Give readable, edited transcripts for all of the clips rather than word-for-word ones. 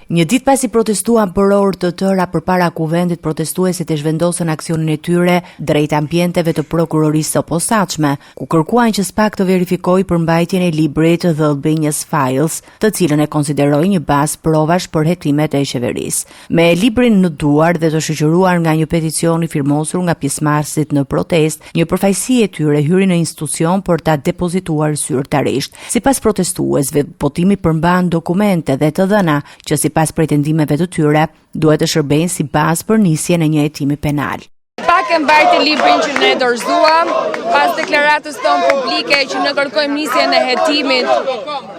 Një ditë pasi protestuan për orë të tëra përpara kuvendit, protestuesit e zhvendosën aksionin e tyre drejt ambienteve të prokurorisë së posaçme, ku kërkuan që SPAK të verifikojë përmbajtjen e librit The Albanian Files, të cilën e konsideroi një bazë provash për hekimet e qeverisë. Me librin në duar dhe të shoqëruar nga një peticion i firmosur nga pjesëmarrësit në protestë, një përfaqësi e tyre hyri në institucion për ta depozituar zyrtarisht. Sipas protestuesve, votimi përmban dokumente dhe të dhëna që sipas pretendimeve të tyre, duhet të shërbejnë si bazë për nisjen e një hetimi penal. SPAK e mbajti librin që ne dorëzuam, pas deklaratës tonë publike që ne kërkojmë nisjen e hetimit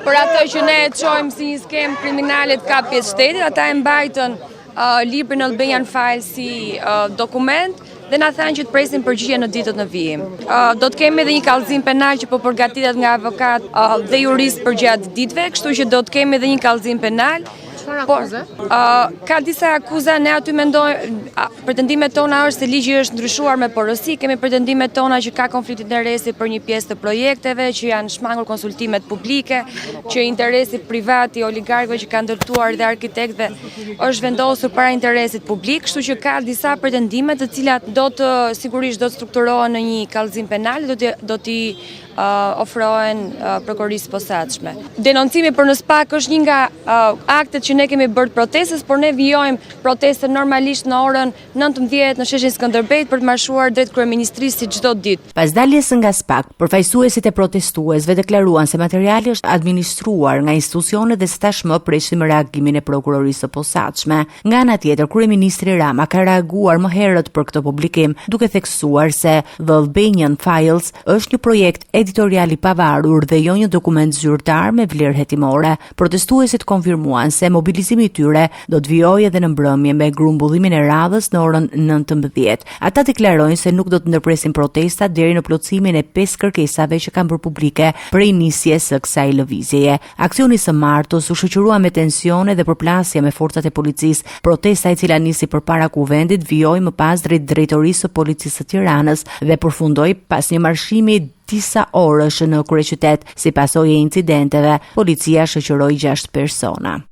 për atë që ne e çojmë si një skemë kriminale të kapjes shtetit, ata e mbajtën librin Albanian Files si dokument dhe na thanë që të presim përgjigje në ditët në vijim. Do të kemi edhe një kallëzim penal që po përgatitet nga avokat dhe jurist për gjatë ditëve, kështu që do të kemi edhe një kallëzim penal. Ka disa akuza, ne aty mendojmë, pretendimet tona është se ligji është ndryshuar me porosi, kemi pretendimet tona që ka konflikt interesi për një pjesë të projekteve, që janë shmangur konsultimet publike, që interesi privat i oligarkëve që kanë ndërtuar dhe arkitektëve është vendosur para interesit publik, kështu që ka disa pretendime të cilat sigurisht do të strukturohen në një kallëzim penal, do t'i ofrohen prokurorisë posaçme. Denoncimi për në SPAK është një nga aktet që ne kemi bërë protestës, por ne vijojmë protestën normalisht në orën 19 në sheshin Skënderbejt për të marshuar drejt kryeministrisë si çdo ditë. Pas daljes nga SPAK, përfaqësuesit e protestuesve deklaruan se materiali është administruar nga institucionet dhe tashmë presim reagimin e prokurorisë së posaçme. Nga ana tjetër, kryeministri Rama ka reaguar më herët për këtë publikim, duke theksuar se The Albanian Files është një projekt editorial i pavarur dhe jo një dokument zyrtar me vlerë hetimore. Protestuesit konfirmuan se mobilizimi i tyre do të vijojë edhe në mbrëmje me grumbullimin e radhës në orën 19. Ata deklarojnë se nuk do të ndërpresin protestat deri në plotësimin e 5 kërkesave që kanë bërë publike prej nisjes së kësaj lëvizjeje. Aksioni së martës u shoqërua me tensione dhe përplasje me forcat e policisë. Protesta e cila nisi përpara kuvendit vijoi më pas drejt drejtorisë së policisë së Tiranës dhe përfundoi pas një marshimi disa orësh në kryeqytet. Si pasojë e incidenteve, policia shoqëroi 6 persona.